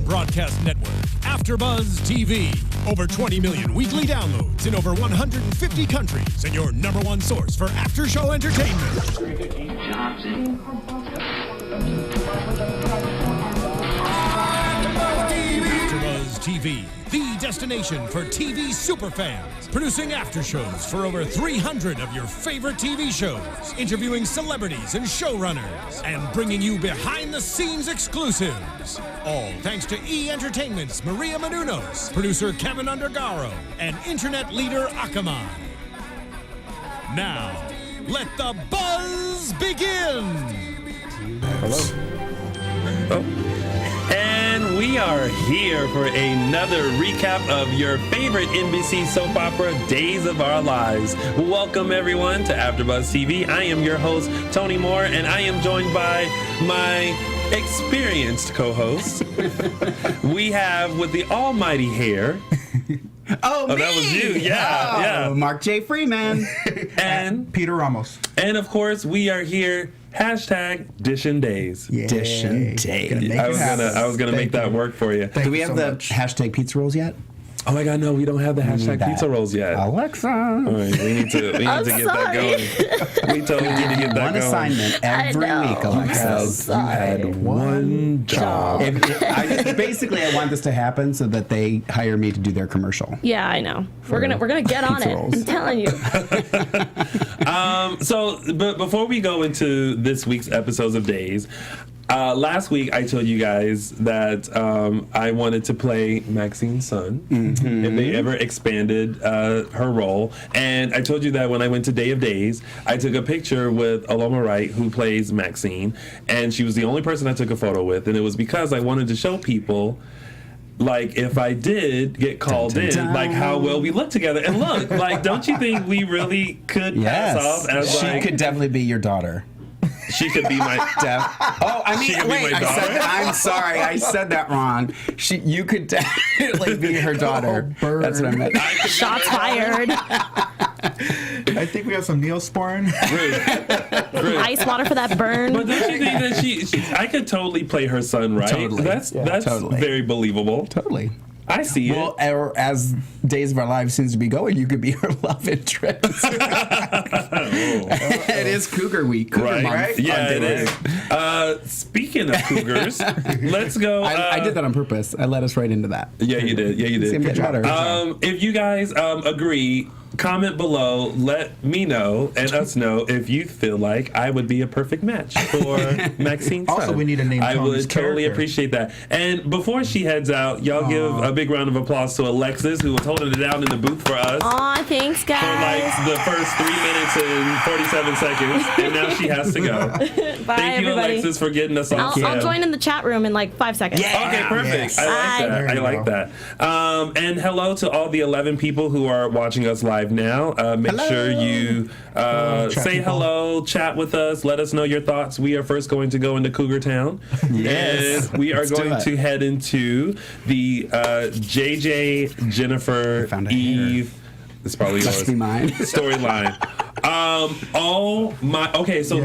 broadcast network, AfterBuzz TV. Over 20 million weekly downloads in over 150 countries, and your number one source for after-show entertainment. AfterBuzz TV, the destination for TV superfans, producing after-shows for over 300 of your favorite TV shows, interviewing celebrities and showrunners, and bringing you behind-the-scenes exclusives. All thanks to E! Entertainment's Maria Menounos, producer Kevin Undergaro, and internet leader Akamai. Now, let the buzz begin! Hello. Oh. And we are here for another recap of your favorite NBC soap opera, Days of Our Lives. Welcome, everyone, to AfterBuzz TV. I am your host, Tony Moore, and I am joined by my experienced co-host. We have, with the almighty hair... Oh, that was you. Yeah. Mark J. Freeman. and Peter Ramos. And, of course, we are here... Hashtag DISHIN Days. Yay. DISHIN Days. I was gonna make that work for you. Do we have the hashtag pizza rolls yet? Oh my God, no, we don't have the hashtag pizza rolls yet. Alexa. All right, we need to get that going. We totally need to get that going. One assignment every week, Alexa. You had one job. Basically, I want this to happen so that they hire me to do their commercial. Yeah, I know. We're gonna get on it. Rolls. I'm telling you. But before we go into this week's episodes of Days, last week I told you guys that I wanted to play Maxine's son if they ever expanded her role. And I told you that when I went to Day of Days, I took a picture with Aloma Wright, who plays Maxine, and she was the only person I took a photo with. And it was because I wanted to show people, like, if I did get called in, like, how well we look together. And look, like, don't you think we really could pass off as, she could definitely be your daughter. She could be my daughter. I'm sorry, I said that wrong. You could definitely be her daughter. That's what I meant. Shots fired. I think we have some Neosporin. Ice water for that burn. But don't you think that I could totally play her son, right? Totally. That's totally. Very believable. Totally. I see it. Well, as Days of Our Lives seems to be going, you could be her love interest. It is Cougar Week. Cougar month. Yeah, it is. Speaking of cougars, let's go. I did that on purpose. I led us right into that. Yeah, you did. Good job. If you guys agree, comment below. Let me know and us know if you feel like I would be a perfect match for Maxine's son. Also, we need a name. I would totally appreciate that. And before she heads out, y'all give a big round of applause to Alexis, who was holding it down in the booth for us. Aw, thanks, guys. For like the first 3 minutes and 47 seconds, and now she has to go. Bye, Thank you, everybody. Alexis, for getting us on. I'll join in the chat room in like 5 seconds. Yeah. Okay, perfect. Yes. I like that. And hello to all the 11 people who are watching us live now. Make sure you say hello, chat with us, let us know your thoughts. We are first going to go into Cougar Town. Yes. And we are going to head into the JJ, Jennifer, Eve. It's probably yours. Must be mine. Storyline.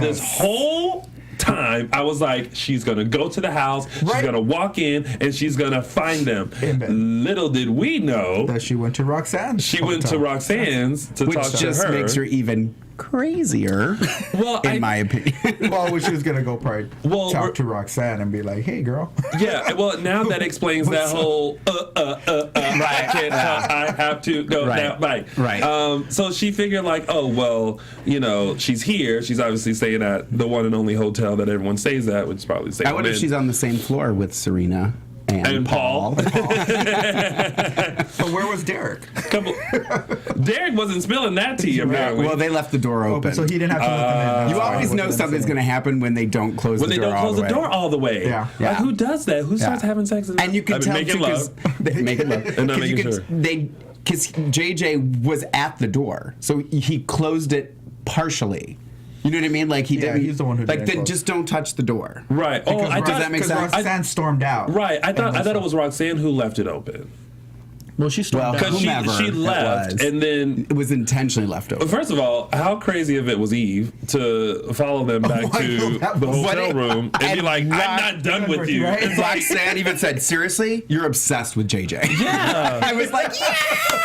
This whole time I was like, she's gonna go to the house, she's gonna walk in, and she's gonna find them. Little did we know that she went to Roxanne's. She went to Roxanne's to talk to her. Which just makes her even crazier, in my opinion. Well, she was gonna go probably talk to Roxanne and be like, "Hey, girl." Yeah. Well, now that explains that whole I have to go now. Right. So she figured like, oh well, she's here. She's obviously staying at the one and only hotel that everyone stays at, which is probably Salem. I wonder if she's on the same floor with Serena. And Paul. But where was Derek? Derek wasn't spilling that tea, apparently. Well, they left the door open. So he didn't have to let them in. You always know something's going to happen when they don't close the door all the way. When they don't close the door all the way. Yeah. Like, who does that? Who starts having sex in And you can tell making love. Making love. And not making sure. Because JJ was at the door. So he closed it partially. You know what I mean? Like he didn't. He's the one who like did then just don't touch the door. Right. Does that make sense? Roxanne stormed out. Right. I thought it was Roxanne who left it open. Well, she stormed Well, out. Because whomever she it left, was. and then It was intentionally left over. first of all, how crazy of it was Eve to follow them back I to know, that the was- hotel room and be like, "I'm not done with you." right? It's like, Roxanne even said, seriously? You're obsessed with JJ. yeah. I was like, yeah.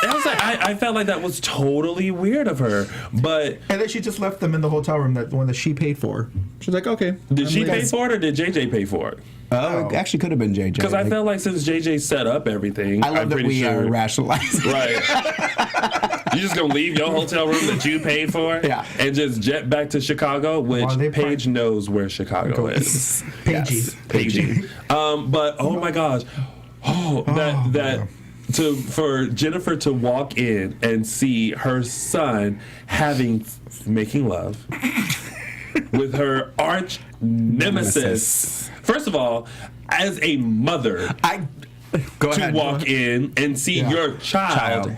I was like, I felt like that was totally weird of her. But And then she just left them in the hotel room, that one that she paid for. She's like, okay. did I'm she leaving. pay for it or did JJ pay for it? Oh, it actually could have been JJ. Because I felt like since JJ set up everything, I love I'm that pretty we sure. are rationalizing. Right. You just gonna leave your hotel room that you paid for, Yeah. and just jet back to Chicago, which Well, they Paige knows where Chicago is. Pagey. Yes. Paige. But oh my gosh, for Jennifer to walk in and see her son making love with her arch nemesis. First of all, as a mother, Go to ahead. walk in and see Yeah. your child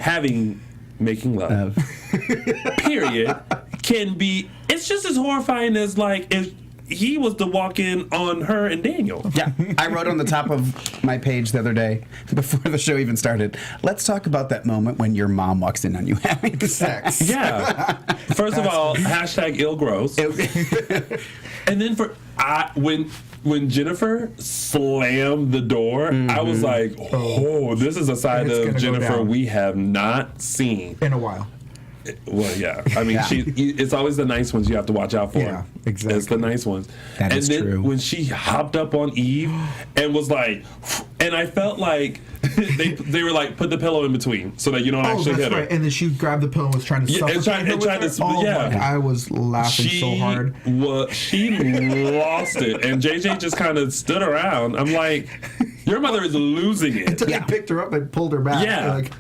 making love, period, can be, it's just as horrifying as like if he was to walk in on her and Daniel. Yeah, I wrote on the top of my page the other day, before the show even started, let's talk about that moment when your mom walks in on you having sex. Yeah. First of all, hashtag ill gross. And then when Jennifer slammed the door, I was like, oh, this is a side It's of gonna go Jennifer down. we have not seen. In a while. Well, yeah. I mean, Yeah. it's always the nice ones you have to watch out for. Yeah, exactly. It's the nice ones. That and is then true. when she hopped up on Eve and was like, and I felt like they were like, put the pillow in between so that you don't Oh, actually that's hit her. right. And then she grabbed the pillow and was trying to Yeah, and suffocate her with tried her. to- Oh, yeah. my God, I was laughing so hard. She lost it. And JJ just kind of stood around. I'm like, your mother is losing it. Until he picked her up and pulled her back. Yeah. Like,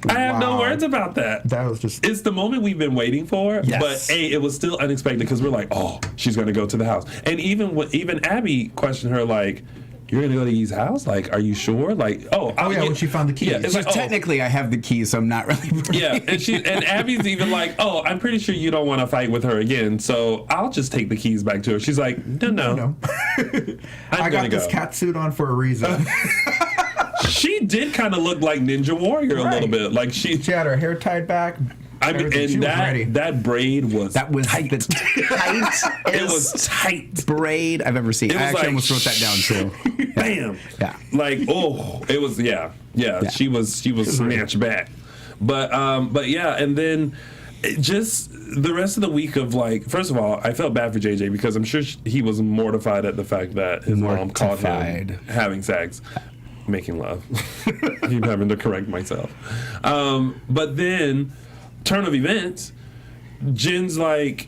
I have no Wow. words about that. that was just... It's the moment we've been waiting for, Yes. but it was still unexpected because we're like, oh, she's going to go to the house. And even Abby questioned her, like, you're going to go to Eve's house? Like, are you sure? Like, when she found the keys. Yeah, it's like, Technically, I have the keys, so I'm not really. yeah, and Abby's even like, oh, I'm pretty sure you don't want to fight with her again, so I'll just take the keys back to her. She's like, no. No. gonna I got this go. cat suit on for a reason. She did kind of look like Ninja Warrior a little Right. bit. Like she had her hair tied back. I mean, everything. She and was ready. that braid was That was tight. the tightest It was tight. braid I've ever seen. It I was actually like, almost wrote that down too. Bam. Yeah. Like, oh, it was yeah. She was snatched back. But yeah, and then just the rest of the week of like, first of all, I felt bad for JJ because I'm sure he was mortified at the fact that his mom caught him Mortified. having sex. Making love. I'm having to correct myself. But then, turn of events, Jen's like,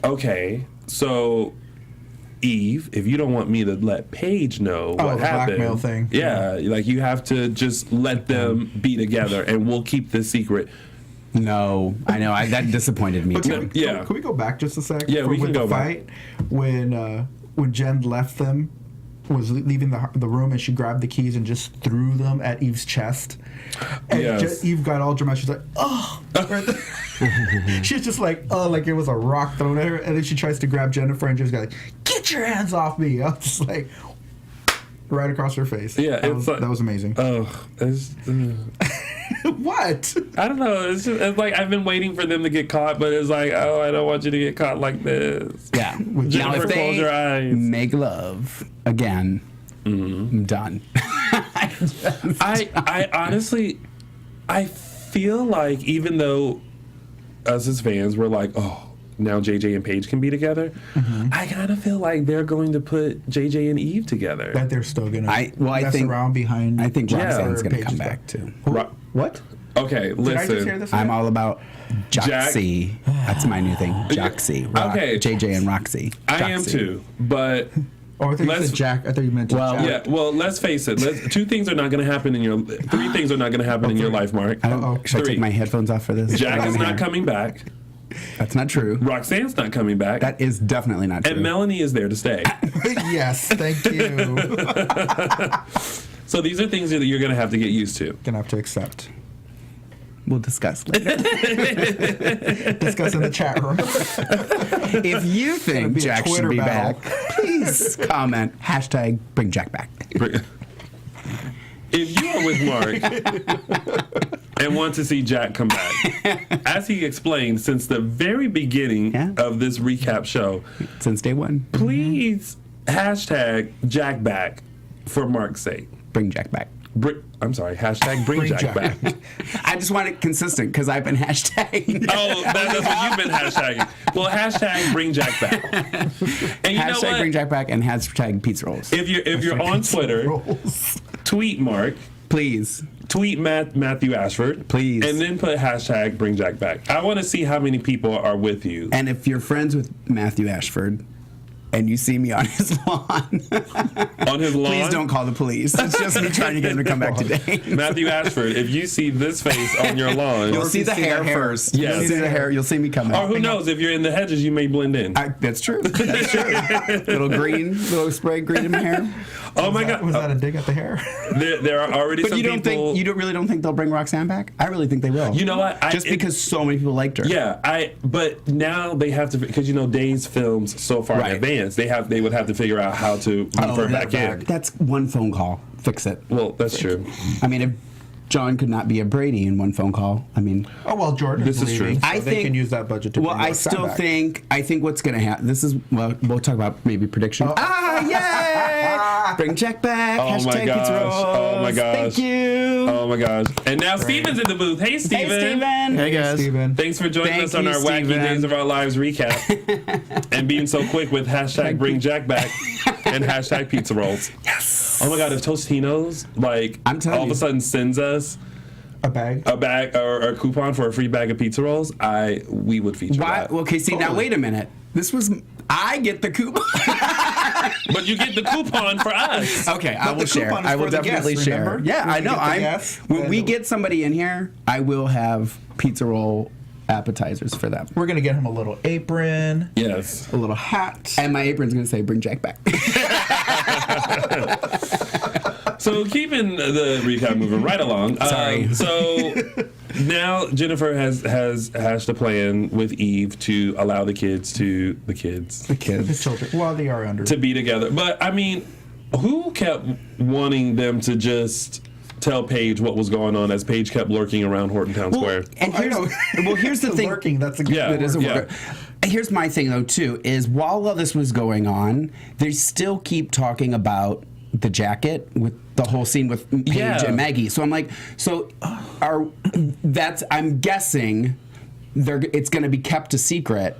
okay, so Eve, if you don't want me to let Paige know what the happened, blackmail thing. Yeah, like you have to just let them be together, and we'll keep this secret. No, I know. That disappointed me But too. Yeah. Can we go back just a sec? Yeah, we can with go the back. fight when Jen left them, was leaving the room, and she grabbed the keys and just threw them at Eve's chest. And Yes. Eve got all dramatic. She's like, oh. She's just like, oh, like it was a rock thrown at her. And then she tries to grab Jennifer and just got like, get your hands off me. I was just like, right across her face. Yeah, that it's was amazing. What? I don't know. It's like I've been waiting for them to get caught, but it's like, oh, I don't want you to get caught like this. Yeah. Now, Jennifer, if close your eyes. make love again, I'm done. I honestly, I feel like even though us as fans were like, oh, now JJ and Paige can be together, I kind of feel like they're going to put JJ and Eve together. That they're still gonna I mess think around behind. I think Yeah. Roxanne's going to Paige's come back. back too. What? Okay, Did I just hear listen. this? I'm right? all about Joxy. That's my new thing. Joxy. Okay. JJ and Roxy. I am Joxy. too, but Oh, I thought you let's- said Jack. I thought you meant Well, Jack. yeah. Well, let's face it. Two things are not going to happen in your. Three things are not going to happen in your life, Mark. I don't, should I Three. take my headphones off for this? Jack I is don't not hear. coming back. That's not true. Roxanne's not coming back. That is definitely not true. And Melanie is there to stay. Yes, thank you. So these are things that you're going to have to get used to. Gonna have to accept. We'll discuss later. Discuss in the chat room. If you think be a Jack should Twitter be battle. back, please comment #bring Jack back. if you are with Mark and want to see Jack come back, as he explained since the very beginning of this recap show, Since day one. please hashtag Jack back for Mark's sake. Bring Jack back. I'm sorry, hashtag bring Jack back. I just want it consistent because I've been hashtagging. Oh, that's what you've been hashtagging. Well, hashtag bring Jack back. And you know Hashtag what? bring Jack back and hashtag pizza rolls. If you're on Twitter, tweet Mark, Please. tweet Matthew Ashford, Please. and then put hashtag bring Jack back. I want to see how many people are with you. And if you're friends with Matthew Ashford and you see me on his lawn, On his lawn, please don't call the police. It's just me trying to get him to come back today. Matthew Ashford, if you see this face on your lawn, You'll see the hair first. Yes. You'll see the hair. You'll see me coming. or who knows, if you're in the hedges, you may blend in. That's true. That's true. little spray green in my hair. Oh my God! Was that a dig at the hair? There are already But some you don't people. think really don't think they'll bring Roxanne back? I really think they will. You know what? Just because so many people liked her. Yeah, but now they have to, because Days films so far in Right. advance. They would have to figure out how to move her back in. That's one phone call. Fix it. Well, that's true. I mean, if John could not be a Brady in one phone call, I mean. Oh well, Jordan. This is leaving, true. So they can use that budget to. Well, bring I Roxanne still back. think what's going to happen. This is we'll talk about maybe prediction. Yay! Bring Jack back. Oh my Hashtag gosh. pizza rolls. Oh my gosh. Thank you. Oh my gosh! And now Steven's in the booth. Hey, Steven. Hey, Steven. Hey guys, Steven. Thanks for joining Thank us on you, our Wacky Steven. Days of Our Lives recap and being so quick with hashtag bring Jack back and hashtag pizza rolls. Yes. Oh my God! If Tostino's I'm telling all of you. a sudden sends us A bag. a bag or a coupon for a free bag of pizza rolls, we would feature Why? that. Okay, see, now wait a minute. I get the coupon. But you get the coupon for us. Okay, I But will the share. coupon is I will for the definitely guests, share. remember? Yeah, When I you know. get the guests, When then we the- get somebody in here, I will have pizza roll appetizers for them. We're gonna get him a little apron, Yes. a little hat. And my apron's gonna say "Bring Jack back." So keeping the recap moving right along. Sorry. So now Jennifer has hashed a plan with Eve to allow the kids The The kids. children. Well, they are under. to be together. But I mean, who kept wanting them to just tell Paige what was going on as Paige kept lurking around Hortontown Square? And I here's, know. here's the thing. Lurking. That's a good Yeah. word. That is a Yeah. word. Here's my thing though too is while all this was going on, they still keep talking about the jacket with the whole scene with Paige Yeah. and Maggie. So I'm like, I'm guessing it's going to be kept a secret.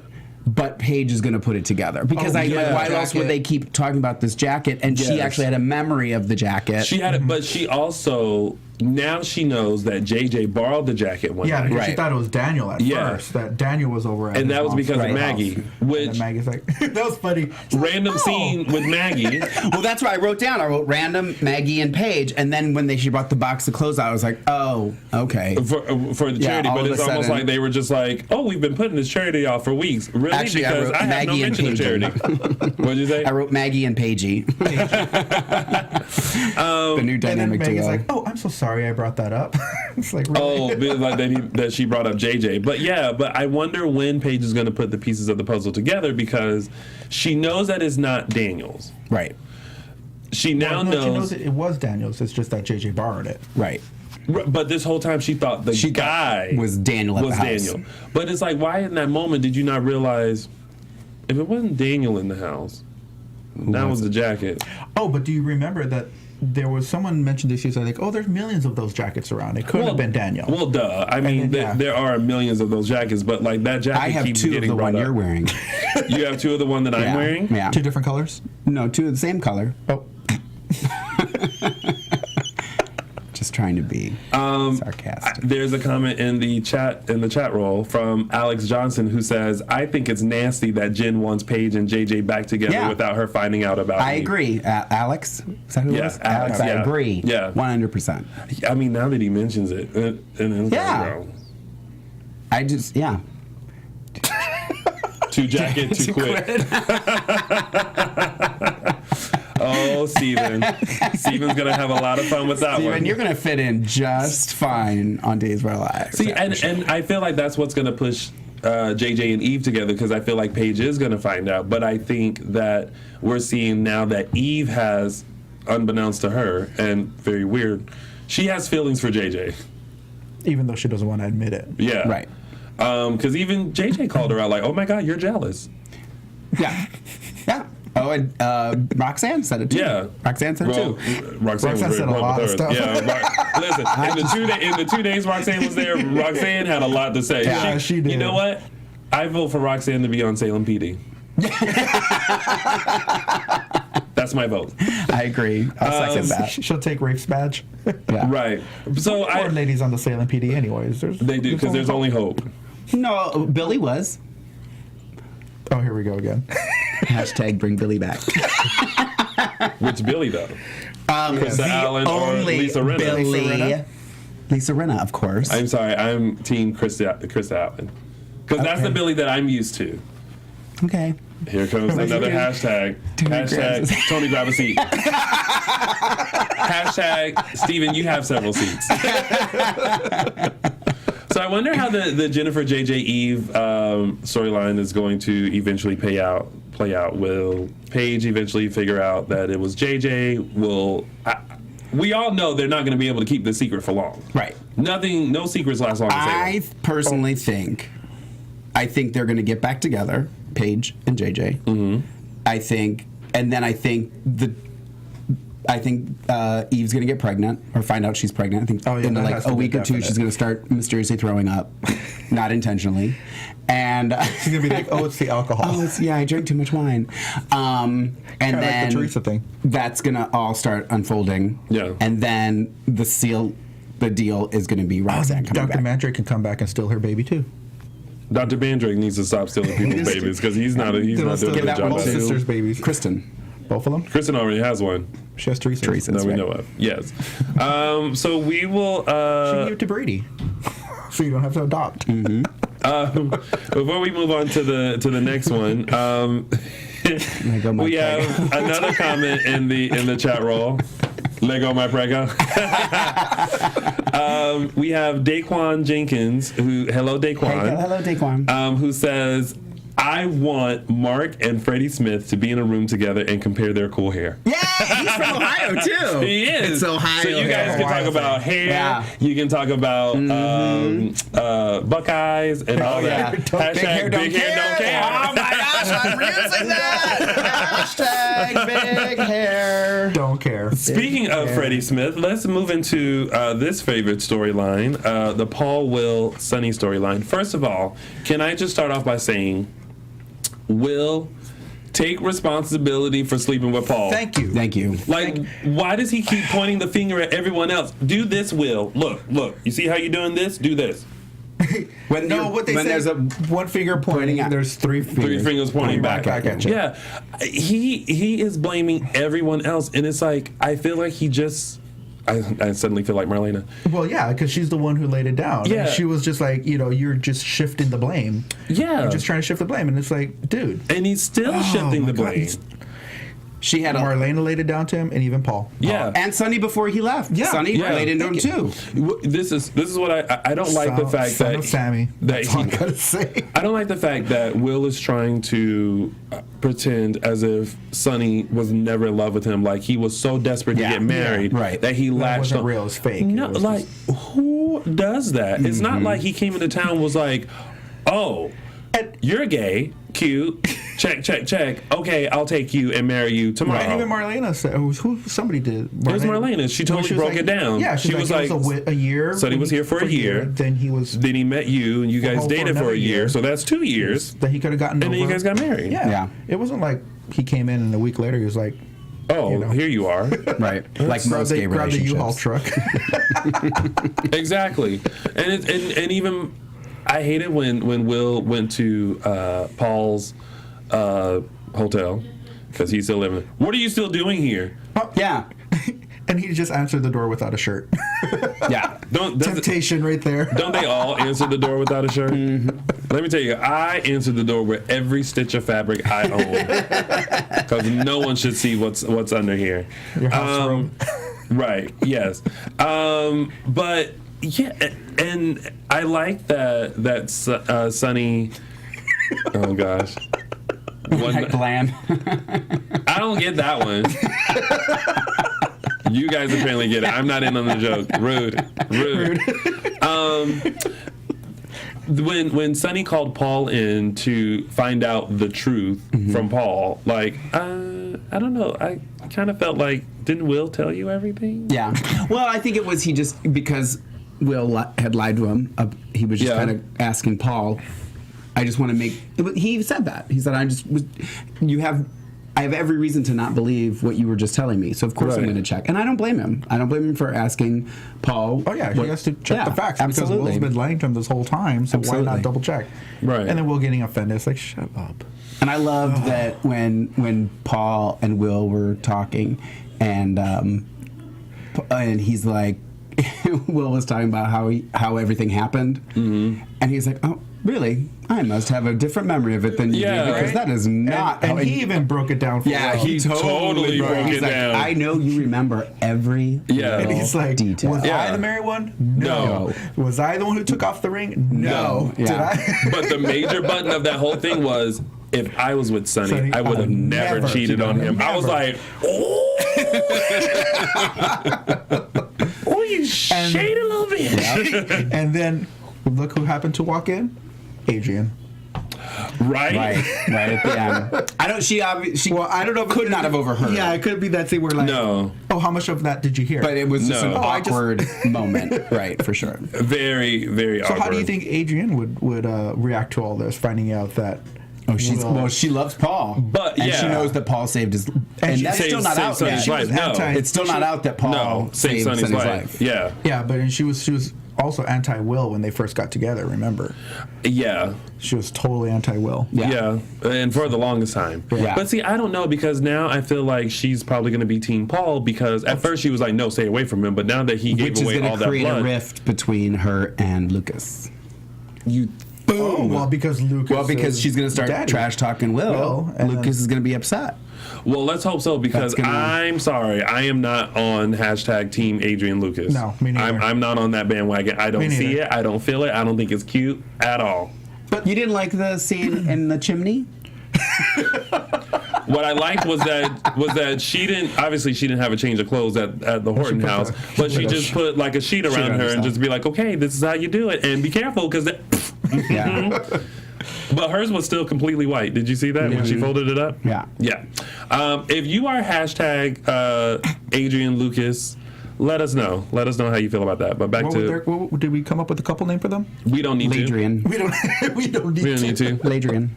But Paige is going to put it together because why else would they keep talking about this jacket? And she Yes. actually had a memory of the jacket. She had it, but she also now she knows that JJ borrowed the jacket one Yeah, night. because she Right. thought it was Daniel at Yeah. first. That Daniel was over at And his that was mom's because of house. Maggie, And which then Maggie's like, that was funny. random Oh. scene with Maggie. Well, that's what I wrote down. I wrote random Maggie and Paige, and then when she brought the box of clothes out, I was like, oh, okay. For the Yeah, charity, all but of it's a almost sudden- like they were just like, "Oh, we've been putting this charity off for weeks." Really? Actually, I because wrote I have no Maggie and mention of charity. Paige. What'd you say? I wrote Maggie and Paigey. The new And then dynamic Maggie's duo. like, oh, I'm so sorry I brought that up. It's like, really? Oh, because, like that she brought up JJ. But yeah, but I wonder when Paige is going to put the pieces of the puzzle together because she knows that it's not Daniel's. Right, Well, She now no, she knows. knows it was Daniel's. It's just that JJ borrowed it. right. But this whole time she thought the She thought guy was Daniel at the house. But it's like, why in that moment did you not realize if it wasn't Daniel in the house, that was the jacket? Oh, but do you remember that there was someone mentioned this? She's like, oh, there's millions of those jackets around. It could have been Daniel. Well, duh. I mean, then, yeah. there are millions of those jackets, but like that jacket I have keeps two of getting the brought one up. you're wearing. You have two of the one that I'm Yeah, wearing? Yeah. Two different colors. No, two of the same color. Oh, Just trying to be sarcastic. There's a comment in the chat roll from Alex Johnson who says, "I think it's nasty that Jen wants Paige and JJ back together Yeah. without her finding out about I me." agree. Alex? Is that who it Yeah, was? Alex, I yeah. agree. Yeah. 100%. I mean, now that he mentions it, and it's Yeah. like, bro, I just, yeah. too jacket, too quick. Oh, Steven. Steven's going to have a lot of fun with that Steven, one. you're going to fit in just fine on Days of Our Lives. See, and I feel like that's what's going to push JJ and Eve together because I feel like Paige is going to find out. But I think that we're seeing now that Eve has unbeknownst to her and very weird, she has feelings for JJ. Even though she doesn't want to admit it. Yeah. Right. Because even JJ called her out like, oh my God, you're jealous. Yeah. Yeah. Oh, and Roxanne said it too. Yeah. Roxanne said it too. Roxanne was very said a blunt lot with of hers. stuff. Yeah, listen, in the 2 days Roxanne was there, Roxanne had a lot to say. Yeah, she did. You know what? I vote for Roxanne to be on Salem PD. That's my vote. I agree. I'll second that. She'll take Rafe's badge. Yeah. Right. So Poor ladies on the Salem PD anyways. they do, because there's only hope. No, Billy was. Oh, here we go again. Hashtag bring Billy back. Which Billy though? Krista The Allen or only Lisa Rinna? Billy. Lisa Rinna, of course. I'm sorry, I'm team Krista Allen. Because that's the Billy that I'm used to. Okay. Here comes another hashtag. Hashtag Tony grab a seat. Hashtag Steven, you have several seats. So I wonder how the Jennifer JJ Eve storyline is going to eventually play out. Will Paige eventually figure out that it was JJ? We all know they're not going to be able to keep this secret for long. Right. No secrets last long. I personally think they're going to get back together, Paige and JJ. Mm-hmm. I think Eve's going to get pregnant or find out she's pregnant. I think in like a week or two she's going to start mysteriously throwing up, not intentionally. And she's going to be like, oh, it's the alcohol. I drank too much wine. And then like the Teresa thing. That's going to all start unfolding. Yeah. And then the deal is going to be Roxanne coming Dr. back. Mandrake can come back and steal her baby too. Dr. Mandrake needs to stop stealing people's babies because he's not doing a good job. Both sisters' babies. Kristen. Both of them? Kristen already has one. She has Teresa. That we know of. Yes. So we will. She can give it to Brady, so you don't have to adopt. Mm-hmm. Before we move on to the next one, we have another comment in the chat roll. Lego my prego. We have Daquan Jenkins, hello Daquan, who says, I want Mark and Freddie Smith to be in a room together and compare their cool hair. Yeah, he's from Ohio too. He is. It's Ohio. So you guys can talk about hair. Yeah. You can talk about Buckeyes and all that. Hashtag big hair don't care. Oh my gosh, I'm using that. Hashtag big hair don't care. Speaking of Freddie Smith, let's move into this favorite storyline, the Paul, Will, Sonny storyline. First of all, can I just start off by saying, Will, take responsibility for sleeping with Paul. Thank you. Like, why does he keep pointing the finger at everyone else? Do this, Will. Look. You see how you're doing this? Do this. When there's a one finger pointing out, there's three fingers pointing back at you. Yeah. He is blaming everyone else, and it's like, I feel like he just... I suddenly feel like Marlena. Well, yeah, because she's the one who laid it down. Yeah. And she was just like, you're just shifting the blame. Yeah. You're just trying to shift the blame. And it's like, dude. And he's still shifting the blame. She had Marlena laid it down to him, and even Paul. Yeah. And Sonny before he left. Yeah. Sonny laid into him too. This is what I don't like the fact that Sammy. That's all I gotta say. I don't like the fact that Will is trying to pretend as if Sonny was never in love with him. Like he was so desperate to get married that he latched on. It wasn't real. It was fake. No, was like who does that? It's not like he came into town and was like, oh, you're gay, cute, check. Okay, I'll take you and marry you tomorrow. And even Marlena said, somebody did. It was Marlena. She totally broke it down. Yeah, she was like a year. So he was here for a year. Then he met you, and you guys dated for a year. So that's 2 years. That he could have gotten. And then you guys got married. Yeah. It wasn't like he came in and a week later he was like, oh, here you are. Right. Like most gay grab the relationships. U-Haul truck. Exactly. And even I hate it when Will went to Paul's hotel because he's still living. What are you still doing here? Yeah. And he just answered the door without a shirt. Yeah. Temptation right there. Don't they all answer the door without a shirt? Mm-hmm. Let me tell you, I answer the door with every stitch of fabric I own because no one should see what's under here. Your house room. Right. Yes. But yeah, and I like that Sonny. Oh gosh. Glam. I don't get that one. You guys apparently get it. I'm not in on the joke. Rude. When Sonny called Paul in to find out the truth from Paul, like, I don't know. I kind of felt like, didn't Will tell you everything? Yeah. Well, I think it was because Will had lied to him. He was just kind of asking Paul, I just want to make... He said that. He said, I have every reason to not believe what you were just telling me, so of course I'm going to check. And I don't blame him. I don't blame him for asking Paul. Oh, yeah, he has to check the facts because Will's been lying to him this whole time, so why not double check? Right. And then Will getting offended. It's like, shut up. And I loved that when Paul and Will were talking, and he's like, Will was talking about how everything happened, and he's like, oh, really? I must have a different memory of it than you do, because that is not. And he even broke it down for Will. He totally broke it down. I know you remember every and he's like, detail. Was I the married one? No. Was I the one who took off the ring? No. Did I? But the major button of that whole thing was, if I was with Sonny, I would have never cheated on him. I was like, oh, you shade a little bit. Yeah. And then look who happened to walk in. Adrian. Right at the end. I don't know if could not have overheard. Yeah, it could be that they were like, oh, how much of that did you hear? But it was just an awkward moment, right? For sure. Very, very awkward. So how do you think Adrian would react to all this, finding out that? Oh, she loves Paul, but and she knows that Paul saved his, and that's still not out yet. It's still not out that Paul saved Sonny's life. Yeah, but she was also anti-Will when they first got together, remember? Yeah. She was totally anti-Will. Yeah. And for the longest time. Yeah. But see, I don't know, because now I feel like she's probably going to be Team Paul, because at first she was like, no, stay away from him, but now that he gave away all that blood. Which is going to create a rift between her and Lucas. Boom. Oh, well, because she's going to start trash talking Will, Lucas is going to be upset. Well, let's hope so, because I'm sorry, I am not on hashtag Team Adrian Lucas. No, me neither. I'm not on that bandwagon. I don't see it. I don't feel it. I don't think it's cute at all. But you didn't like the scene in the chimney? What I liked was that she didn't have a change of clothes at the Horton house, but she just put like a sheet around her and just be like, okay, this is how you do it, and be careful, because But hers was still completely white. Did you see that when she folded it up? Yeah. Yeah. If you are hashtag Adrian Lucas, let us know. Let us know how you feel about that. But back did we come up with a couple name for them? We don't need Ladrian. to. We don't need to. Ladrian.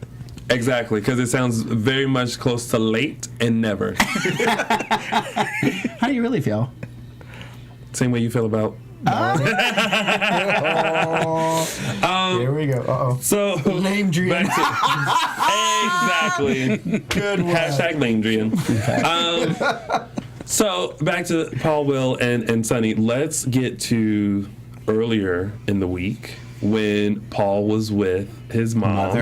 Exactly, because it sounds very much close to late and never. How do you really feel? Same way you feel about. Here we go. Uh-oh. So Lame Dream. Exactly. Good one. Hashtag Lame Dream. So back to Paul, Will, and Sonny. Let's get to earlier in the week when Paul was with his mom.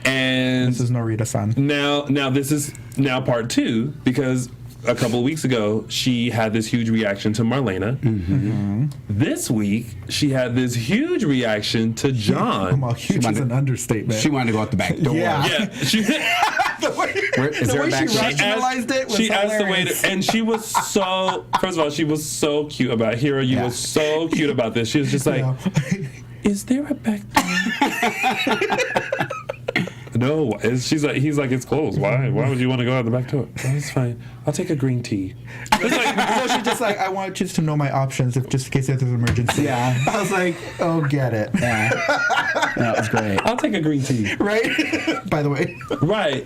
And this is Norita-san. Now this is part 2, because a couple of weeks ago, she had this huge reaction to Marlena. Mm-hmm. This week, she had this huge reaction to John. Well, huge is an understatement. She wanted to go out the back door. Yeah. The way she rationalized it was hilarious. The waiter, and she was so, first of all, she was so cute about it. Hero, you was so cute about this. She was just like, is there a back door? No, he's like, it's closed. Why would you want to go out the back door? Oh, it's fine. I'll take a green tea. She's just like, I want you to know my options just in case there's an emergency. Yeah. I was like, oh, get it. Yeah. That was great. I'll take a green tea. Right? By the way. Right.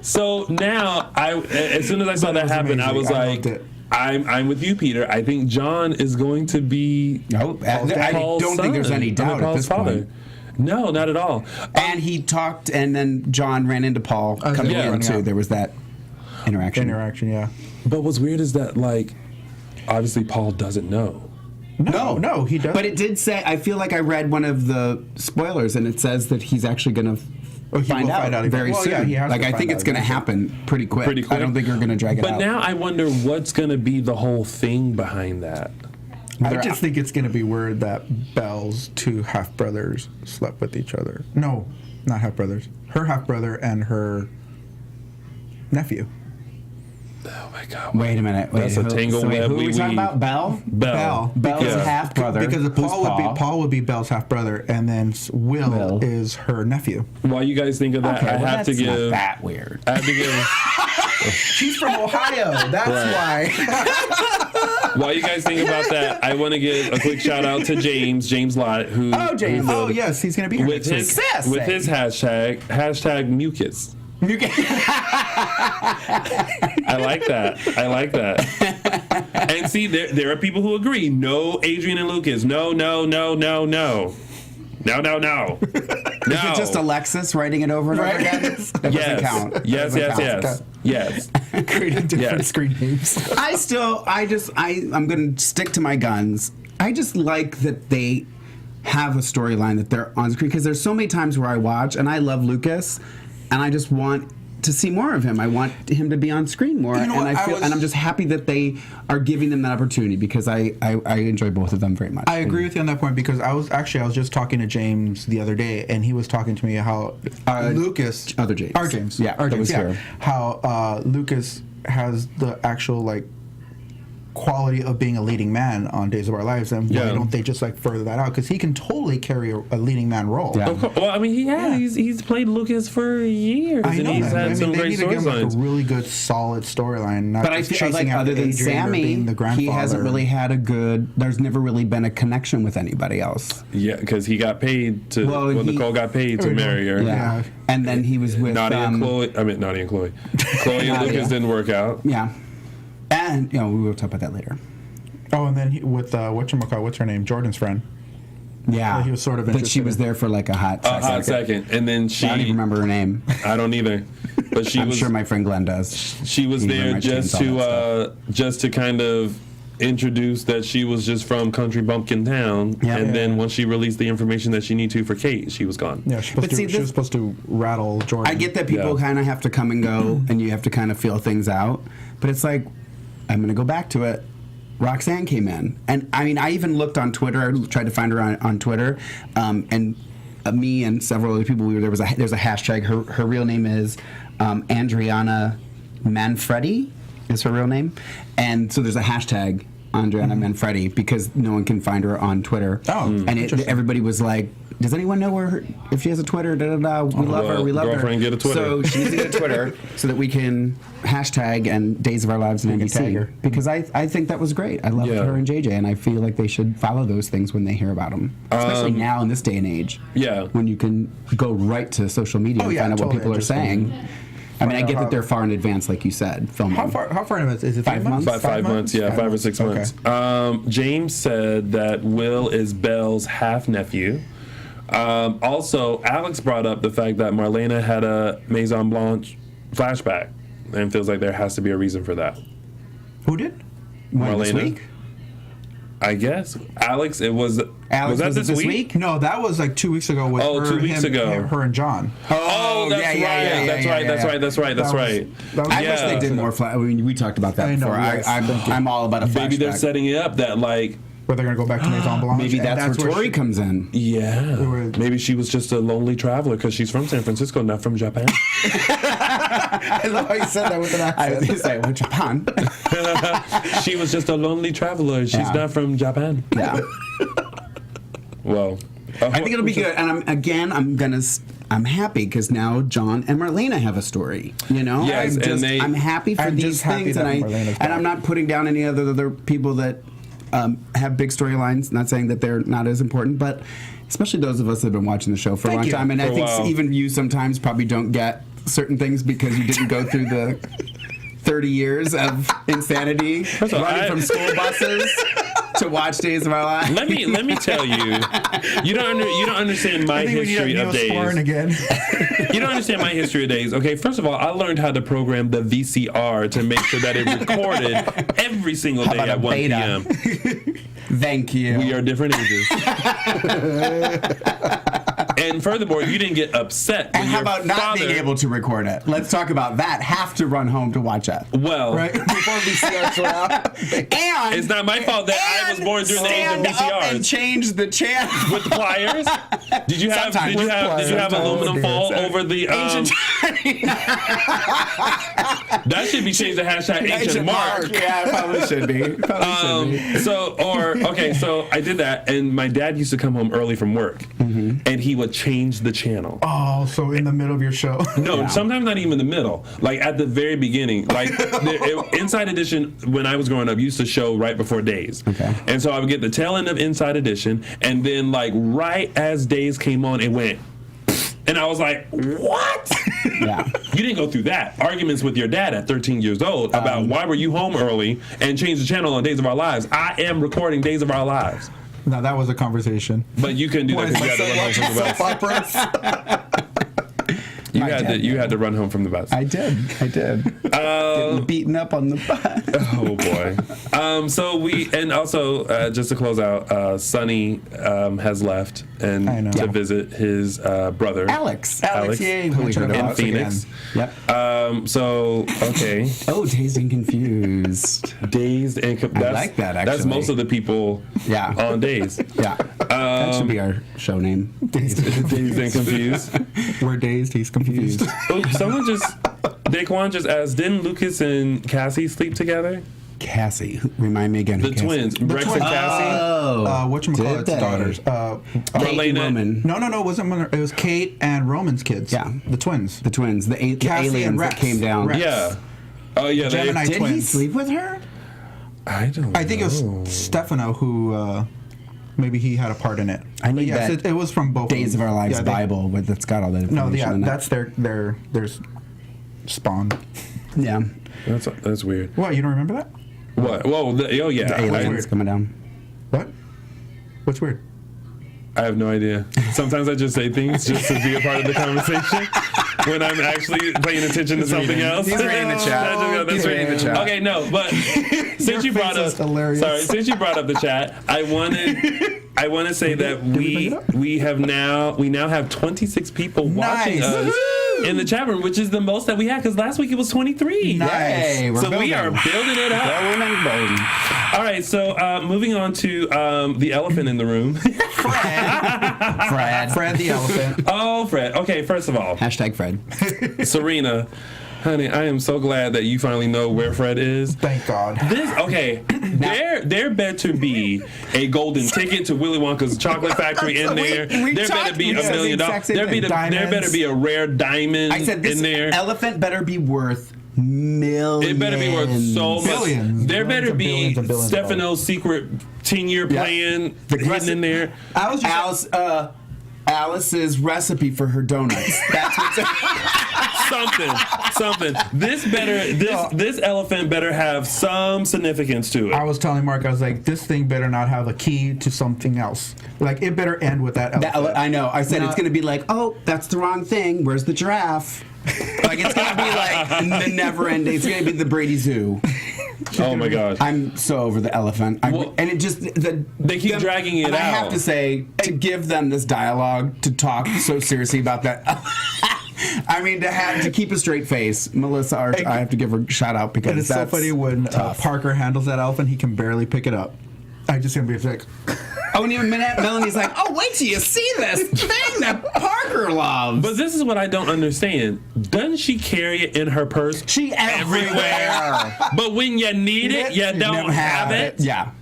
So now, as soon as I saw that happen, I was like, I'm with you, Peter. I think John is going to be I don't think there's any doubt at this point. No, not at all. And he talked, and then John ran into Paul coming in, too. There was that interaction. Yeah. But what's weird is that, like, obviously Paul doesn't know. No, he doesn't. But it did say, I feel like I read one of the spoilers, and it says that he's actually going to find out very soon. Yeah, I think it's going to happen pretty quick. I don't think you're going to drag it out. But now I wonder what's going to be the whole thing behind that. I just think it's going to be word that Belle's 2 half-brothers slept with each other. No, not half-brothers. Her half-brother and her nephew. Oh my God! Wait a minute. Wait, That's a tangle web. Who are we talking about? Belle. Belle. Belle's Yeah. half brother. Because Paul would be Belle's half brother, and then Will is her nephew. While you guys think of that, Okay, I have to that's give. not that weird. I have to give. She's from Ohio. That's why. While you guys think about that, I want to give a quick shout out to James Lott, who James. Oh yes, he's gonna be here with next week. his hashtag mucus. I like that. And see, there are people who agree. No, Adrian and Lucas. No. Is it just Alexis writing it over and over again? That doesn't count. Yes. Creating different screen names. I'm going to stick to my guns. I just like that they have a storyline that they're on screen because there's so many times where I watch and I love Lucas and I just want to see more of him. I want him to be on screen more, and I'm just happy that they are giving them that opportunity because I enjoy both of them very much. I agree with you on that point because I was just talking to James the other day, and he was talking to me how Lucas, other James, our James, how Lucas has the actual quality of being a leading man on Days of Our Lives, and why don't they just further that out? Because he can totally carry a leading man role. Yeah. Well, I mean, he has. He's played Lucas for years, and he's had some great storylines. A really good, solid storyline. But I feel like other than Sammy, he hasn't really had a good. There's never really been a connection with anybody else. Yeah, because he got paid to. Nicole got paid to marry her. Yeah. And then he was with Nadia and Chloe. Chloe and Lucas didn't work out. Yeah. And we will talk about that later. Oh, and then with whatchamacallit, what's her name? Jordan's friend. Yeah, he was sort of. But she was there for a hot second. And then she. I don't even remember her name. I don't either. But I'm sure my friend Glenn does. She was there just to kind of introduce that she was just from country bumpkin town, then once she released the information that she needed to for Kate, she was gone. Yeah, she was supposed to rattle Jordan. I get that people kind of have to come and go, and you have to kind of feel things out, but it's I'm going to go back to it. Roxanne came in, and I mean, I even looked on Twitter. I tried to find her on Twitter, and me and several other people. There's a hashtag. Her real name is Andriana Manfredi. Is her real name, and so there's a hashtag Andriana Manfredi because no one can find her on Twitter. Oh, and everybody was like, "Does anyone know if she has a Twitter?" We love her. We love girlfriend, her. Get a Twitter. So she needs to get a Twitter so that we can hashtag and Days of Our Lives in NBC because I think that was great. I love her and JJ, and I feel like they should follow those things when they hear about them, especially now in this day and age. Yeah, when you can go right to social media and find out what people are saying. I mean, I get that they're far in advance, like you said, filming. How far in advance? Is it 5 months? 5 months, yeah, 5 or 6 months. James said that Will is Belle's half-nephew. Also, Alex brought up the fact that Marlena had a Maison Blanche flashback and feels like there has to be a reason for that. Who did? Marlena. This week? I guess. Alex, was that this week? No, that was 2 weeks ago with her, 2 weeks ago. her and John. Oh, that's right. I wish they did more. We talked about that before. I'm all about a flashback. Maybe they're setting it up that where they're going to go back to Maison Blanche. Maybe that's where Tori comes in. Yeah. Maybe she was just a lonely traveler because she's from San Francisco, not from Japan. I love how you said that with an accent. I was going to say, Japan. She was just a lonely traveler. She's not from Japan. Yeah. Well, I think it'll be good. And I'm happy because now John and Marlena have a story. Yes, I'm happy for these things, and I'm not putting down any other people that have big storylines. Not saying that they're not as important, but especially those of us that have been watching the show for a long time. And I think even you sometimes probably don't get certain things because you didn't go through the 30 years of insanity running from school buses to watch Days of Our Lives. Let me tell you, you don't understand my history of Days. You don't understand my history of Days. Okay, first of all, I learned how to program the VCR to make sure that it recorded every single day at 1 p.m. Thank you. We are different ages. And furthermore, you didn't get upset. And when how your about not father, being able to record it? Let's talk about that. Have to run home to watch it. Well, Right? Before VCRs were out. And it's not my fault that I was born during the age of stand up and VCRs. change the channel. With the pliers? Did you have Sometimes. did you have aluminum foil over the that should be changed to hashtag ancient mark. Yeah, it probably should be. So I did that, and my dad used to come home early from work, and he would change the channel. Oh, so in the middle of your show. No, sometimes not even the middle. Like at the very beginning. Like Inside Edition, when I was growing up, used to show right before Days. Okay. And so I would get the tail end of Inside Edition, and then like right as Days came on, it went. And I was like, what? Yeah. You didn't go through that. Arguments with your dad at 13 years old about why were you home early and changed the channel on Days of Our Lives. I am recording Days of Our Lives. Now that was a conversation. But you couldn't do that because you had to run home from the bus. Soap operas. You had to run home from the bus. I did. Getting beaten up on the bus. Oh boy. Just to close out, Sonny has left and to visit his brother Alex, yay. who we heard in about Phoenix. Yep. Okay. Oh, Dazed and Confused. Dazed and I like that, That's actually. most of the people on Days. Yeah. That should be our show name. Dazed and Confused. We're dazed, he's confused. Oh, Daquan just asked, didn't Lucas and Cassie sleep together? Cassie. Remind me again. The twins. Rex and Cassie? Oh. Whatchamacallit's Did they? daughters. Elena. Roman. No, it wasn't. It was Kate and Roman's kids. Yeah. The twins. The twins. The Cassie and aliens that Rex. came down. Rex. Yeah. Oh, yeah. Gemini Did he twins. sleep with her? I don't know. I think it was Stefano who maybe he had a part in it. I need But yes, that it was from both Days of Our Lives yeah, Bible that's got all that information No, yeah, in it. that's their spawn. Yeah. That's weird. What, you don't remember that? What? Whoa. The aliens weird. coming down. What? What's weird? I have no idea. Sometimes I just say things just to be a part of the conversation when I'm actually paying attention to something else. He's reading the chat. He's reading the chat. Okay, no, but since you brought up, face is hilarious. since you brought up the chat, I want to say that we now have 26 people watching Nice. us in the chat room, which is the most that we had because last week it was 23. Nice. Yay, we're So we building. are building it up. Building. All right, so moving on to the elephant in the room. Fred the elephant. Oh, Fred. Okay, first of all, Hashtag Fred. Serena, honey, I am so glad that you finally know where Fred is. Thank God. There better be a golden ticket to Willy Wonka's chocolate factory in there. There better be $1 million. There better be a rare diamond I said this in there. elephant better be worth millions. It better be worth so much. Billions. There better be Billions and billions of Stefano's secret 10-year plan hidden in there. Alice's recipe for her donuts. That's what's Something. This elephant better have some significance to I it. was telling Mark, I was like, this thing better not have a key to something else. Like, it better end with that elephant. I know. I said Now- it's going to be like, oh, that's the wrong thing. Where's the giraffe? Like it's going to be like the never ending. It's going to be the Brady Zoo. Oh my God. I'm so over the elephant. And it just They keep dragging it and I have out. to say, to give them this dialogue to talk so seriously about that. I mean, to keep a straight face, Melissa Arch, I have to give her a shout out because And it's so that's funny when tough. Parker handles that elephant, he can barely pick it up. I just gonna be like, Oh, and even Melanie's like, oh, wait till you see this thing that Parker loves. But this is what I don't understand. Doesn't she carry it in her purse? She everywhere. But when you need it, you don't have it. Yeah.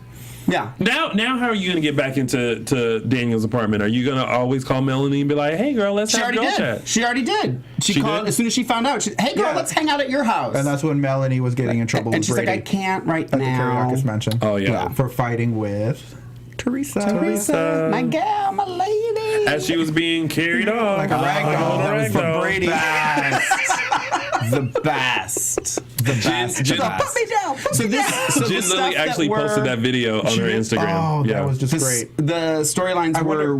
Yeah. Now, how are you gonna get back into Daniel's apartment? Are you gonna always call Melanie and be like, "Hey, girl, let's She have already girl did. chat"? She already did. She called did? as soon as she found out. Hey, girl, Yeah. let's hang out at your house. and that's when Melanie was getting in trouble And with she's Brady like, I can't right at the now. Karaoke mansion. Oh yeah. For fighting with Teresa. Teresa, my gal, my lady. As she was being carried off Like a rag doll. That was from Brady. The best. The best. Jen- the best. Put me down. Put So me this, down. so the Jen stuff Lily actually posted that video on her Instagram. Oh, that was just great. The storylines I wonder-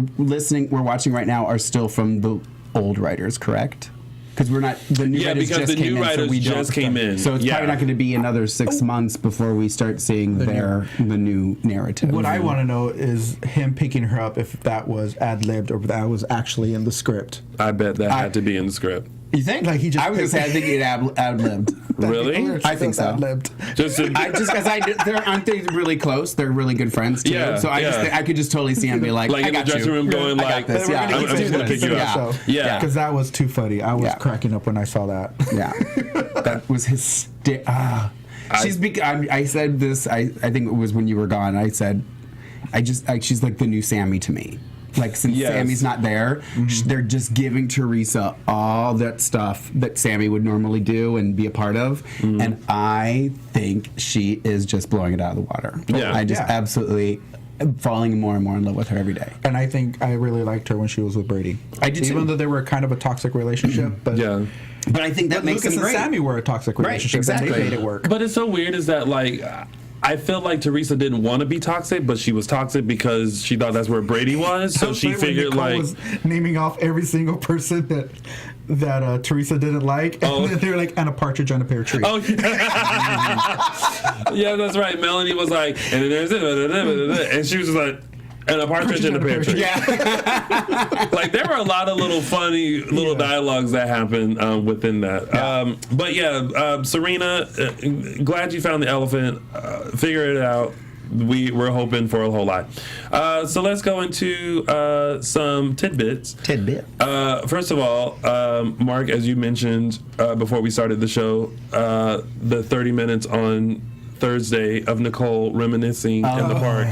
we're watching right now are still from the old writers, correct? because we're not the new writers because just the came new in, so writers we just came in. So it's probably not going to be another 6 months before we start seeing the new narrative. What I want to know is him picking her up, if that was ad-libbed or if that was actually in the script. I bet that had to be in the script. You think? Like he just I was going to say I think it ad-libbed. Really? I think so. Ad-libbed. Just to, Because aren't they really close? They're really good friends too. Yeah, so I could just totally see him be like, like I in the got dressing you. room going I got like, this. Yeah, I'm just going to pick you up. Yeah. Because that was too funny. I was Yeah. cracking up when I saw that. Yeah, that was hysterical. I said this. I think it was when you were gone. I said, she's like the new Sammy to me. Like since Sammy's not there, they're just giving Teresa all that stuff that Sammy would normally do and be a part of, and I think she is just blowing it out of the water. Yeah. I just absolutely falling more and more in love with her every day. And I think I really liked her when she was with Brady. I did Even too. though they were kind of a toxic relationship, but Yeah. But I think that makes Lucas them and great. Sammy were a toxic Right, relationship. exactly. And they made it work. But it's so weird is that, like, I feel like Teresa didn't want to be toxic, but she was toxic because she thought that's where Brady was. So she When figured, Nicole like... was naming off every single person that Teresa didn't like, and then they're like, and a partridge on a pear tree. Oh, yeah, that's right. Melanie was like, and then there's it, and she was just like, and a partridge in a pear tree. Yeah. Like there were a lot of little funny little dialogues that happened within that. But yeah, Serena, glad you found the elephant. Figure it out. We're hoping for a whole lot. So let's go into some tidbits. First of all, Mark, as you mentioned before we started the show, the 30 minutes on Thursday of Nicole reminiscing in the park.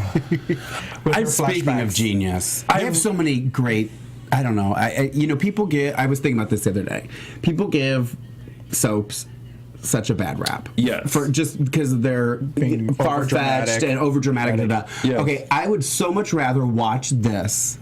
Speaking of genius, I have so many great. I don't know. People give. I was thinking about this the other day. People give soaps such a bad rap. Yes. For just because they're Being far-fetched and overdramatic. Yes. Okay, I would so much rather watch this.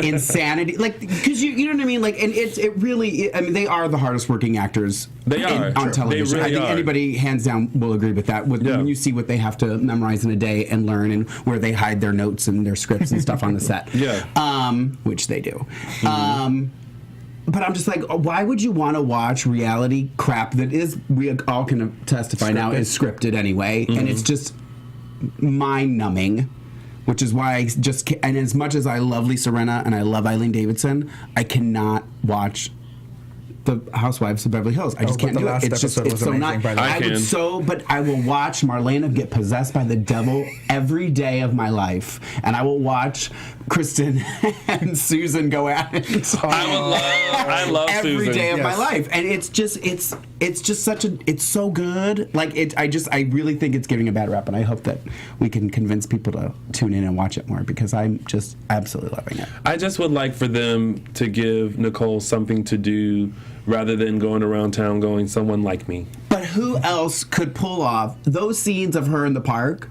Insanity, like, because you know what I mean, like, and it really, I mean, they are the hardest working actors They are. on television. They really I think are. anybody hands down will agree with that. When you see what they have to memorize in a day and learn, and where they hide their notes and their scripts and stuff on the set, which they do. But I'm just like, why would you want to watch reality crap that is, we all can testify now, is scripted anyway, and it's just mind-numbing. Which is why I just can't, and as much as I love Lisa Rinna and I love Eileen Davidson, I cannot watch the Housewives of Beverly Hills. I just can't do it. It's just, it's so not. I would but I will watch Marlena get possessed by the devil every day of my life, and I will watch Kristen and Susan go at it. I love every Susan. day of my life, and it's just such a, it's so good. Like I really think it's giving a bad rap, and I hope that we can convince people to tune in and watch it more, because I'm just absolutely loving it. I just would like for them to give Nicole something to do rather than going around town going, someone like me. But who else could pull off those scenes of her in the park?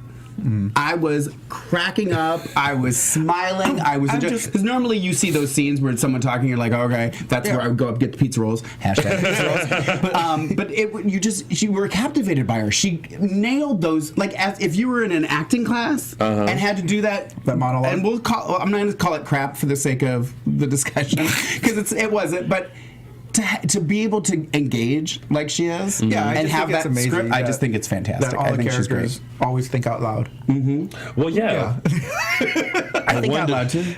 I was cracking up. I was smiling. I was enjoying. Because normally you see those scenes where it's someone talking, you're like, okay, that's where I would go up get the pizza rolls. Hashtag pizza rolls. But you were captivated by her. She nailed those. Like, as if you were in an acting class and had to do that monologue. And I'm not going to call it crap for the sake of the discussion, because it wasn't. But to be able to engage like she is, and have that script, I just think it's fantastic. That all I the think she's great. characters always think out loud. Well, yeah. I think out loud too.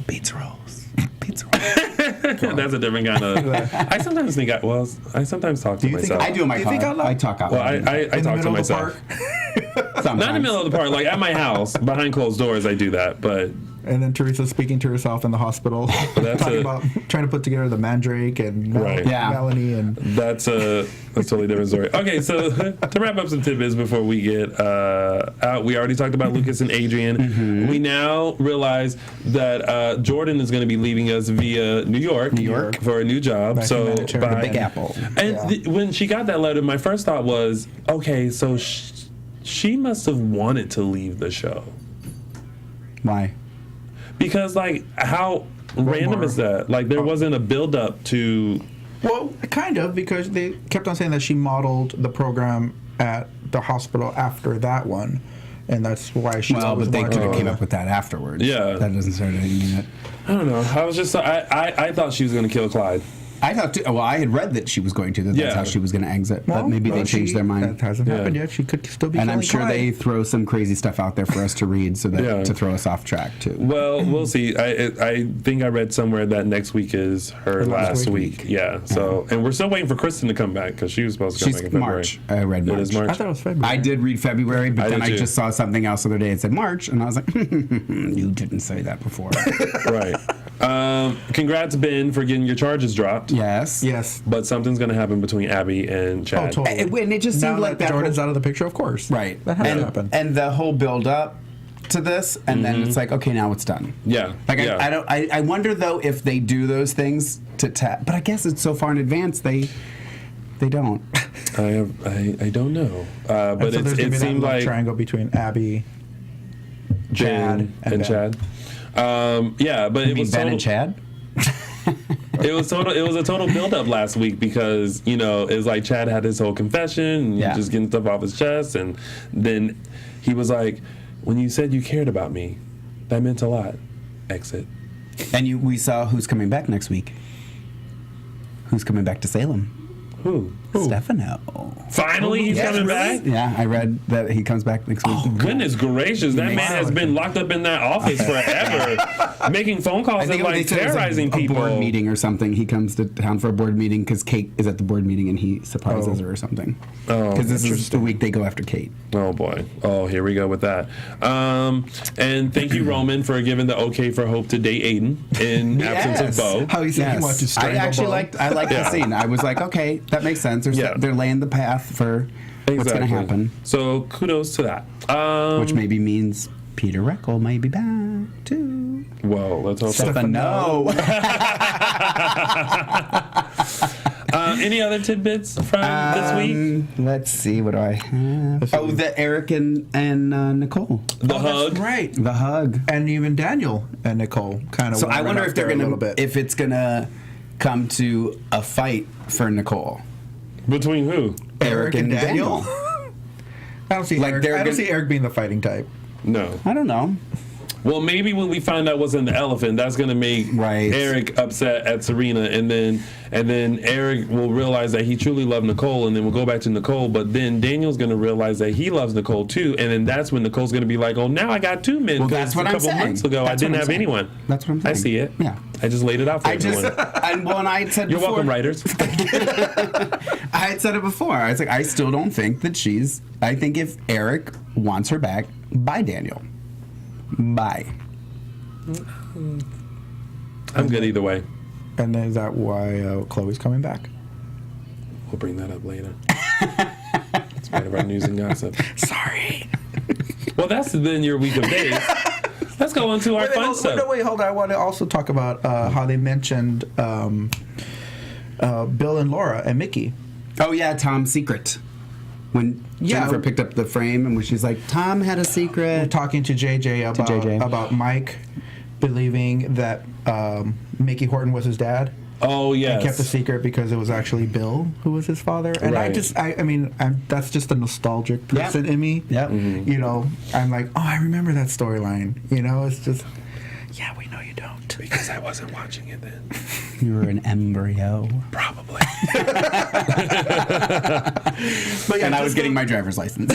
Pizza rolls. That's a different kind of. I sometimes talk to myself. I do in my car. think out loud? I talk out Well, loud. I talk to myself. Sometimes. Not in the middle of the park, like at my house, behind closed doors, I do that. But And then Teresa speaking to herself in the hospital, talking about trying to put together the Mandrake and Melanie, and that's a totally different story. Okay, so to wrap up some tidbits before we get out, we already talked about Lucas and Adrian. We now realize that Jordan is going to be leaving us via New York for a new job. Back so in Manitoba. The Big Apple. And when she got that letter, my first thought was, okay, so she must have wanted to leave the show. Why? Because, like, how random is that? Like, there wasn't a build-up to... well, kind of, because they kept on saying that she modeled the program at the hospital after that one, and that's why she. Well, but they could have came up with that afterwards. Yeah. That doesn't sort of mean it. I don't know. I was just... I thought she was going to kill Clyde. I thought, well, I had read that she was going to. That's Yeah. how she was going to exit. But maybe they changed their mind. That hasn't Yeah. happened yet. She could still be. And I'm killing sure Clyde. they throw some crazy stuff out there for us to read, so that Yeah. to throw us off track too. Well, we'll see. I think I read somewhere that next week is her last week. Yeah. So, and we're still waiting for Kristen to come back because she was supposed to come She's back in February. March. I read It March. is March. I thought it was February. I did read February, but I then did I too. just saw something else the other day. It said March, and I was like, you didn't say that before. Right. Congrats, Ben, for getting your charges dropped. Yes. Yes. But something's going to happen between Abby and Chad. Oh, totally. And it just seemed now like that that Jordan's whole- out of the picture, of course. Right. That has and, to happen. and the whole build up to this, and then it's like, okay, now it's done. Yeah. Like yeah. I don't. I wonder though if they do those things to tap. But I guess it's so far in advance they don't. I don't know. But And so there's gonna it be seemed that love like triangle between Abby, Ben Chad, and Chad. Yeah, but You it mean was Ben total, and Chad? It was a total build up last week because it was like Chad had his whole confession and Yeah. just getting stuff off his chest, and then he was like, "When you said you cared about me, that meant a lot." Exit. And we saw who's coming back next week. Who's coming back to Salem? Who? Stefano. Finally, he's Yes, coming really? back. Yeah, I read that he comes back next week. Goodness gracious, that man has been locked up in that office forever, making phone calls and they like said it was terrorizing a people. board meeting or something. He comes to town for a board meeting because Kate is at the board meeting and he surprises her or something. Oh, Because this is the week they go after Kate. Oh boy. Oh, here we go with that. And thank you, Roman, for giving the okay for Hope to date Aiden in absence Yes. of Bo. How he said he wanted to I strangle actually Bo. liked the scene. I was like, okay, that makes sense. They're laying the path for what's going to happen, So kudos to that. which maybe means Peter Reckle may be back too. Well, let's hope so. Stefano. Any other tidbits from this week? Let's see, what do I have? Oh, the Eric and Nicole. The hug. That's right. The hug. And even Daniel and Nicole kind of. So I wonder if they're a gonna, little bit. if it's gonna come to a fight for Nicole. Between who? Eric and Daniel. I don't see Like, Eric. they're I don't gonna- see Eric being the fighting type. No. I don't know. Well, maybe when we find out what's in the elephant, that's gonna make Right. Eric upset at Serena, and then Eric will realize that he truly loved Nicole, and then we'll go back to Nicole. But then Daniel's gonna realize that he loves Nicole too, and then that's when Nicole's gonna be like, "Oh, now I got two men." Well, 'cause that's what a I'm couple saying. months ago, I That's didn't what I'm have saying. anyone. That's what I'm I saying. see it. Yeah. I just laid it out for I just, everyone. and I had said You're before, welcome, writers. I had said it before. I was like, I still don't think that she's. I think if Eric wants her back, bye, Daniel. Bye. I'm good either way. And is that why Chloe's coming back? We'll bring that up later. It's part of our news and gossip. Sorry. Well, that's then your week of days. Let's go on to our fun stuff. Wait, hold on. I want to also talk about how they mentioned Bill and Laura and Mickey. Oh yeah, Tom's secret. When Jennifer picked up the frame and when she's like, Tom had a secret. Talking to JJ about Mike believing that Mickey Horton was his dad. Oh yes. And kept the secret because it was actually Bill who was his father. And Right. I mean, that's just a nostalgic person in me. Yep. Mm-hmm. You know, I'm like, oh, I remember that storyline. You know, it's just, yeah, we know you don't. Because I wasn't watching it then. You were an embryo. Probably. But yeah, And I was just getting the- my driver's license.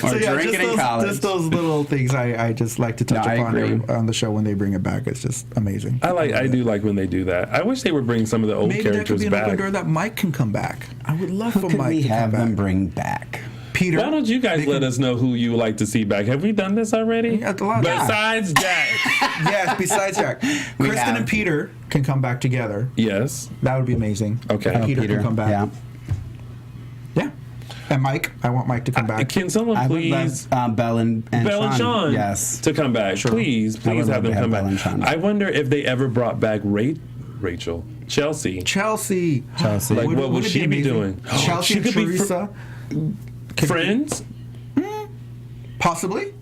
Or So yeah, drinking in just college. those little things I just like to touch No, I upon agree. on the show when they bring it back. It's just amazing. I do like when they do that. I wish they would bring some of the old Maybe there could characters be an open back. door that Mike can come back. I would love Who for could Mike we to come have back. them bring back? Peter. Why don't you guys let us know who you would like to see back? Have we done this already? Yeah, a lot. Besides Jack. Yes, besides Jack. Kristen have. and Peter can come back together. Yes. That would be amazing. Okay. And Oh, Peter can come back. Yeah. Yeah. And Mike, I want Mike to come back. Can someone I would please love Belle and Belle and Sean Yes. to come back? Please I would have love them to have come Belle and back. Sean. I wonder if they ever brought back Rachel. Chelsea. Chelsea. Chelsea. Like, what would it she be amazing? doing? Chelsea She and could be Teresa. Friends? Possibly.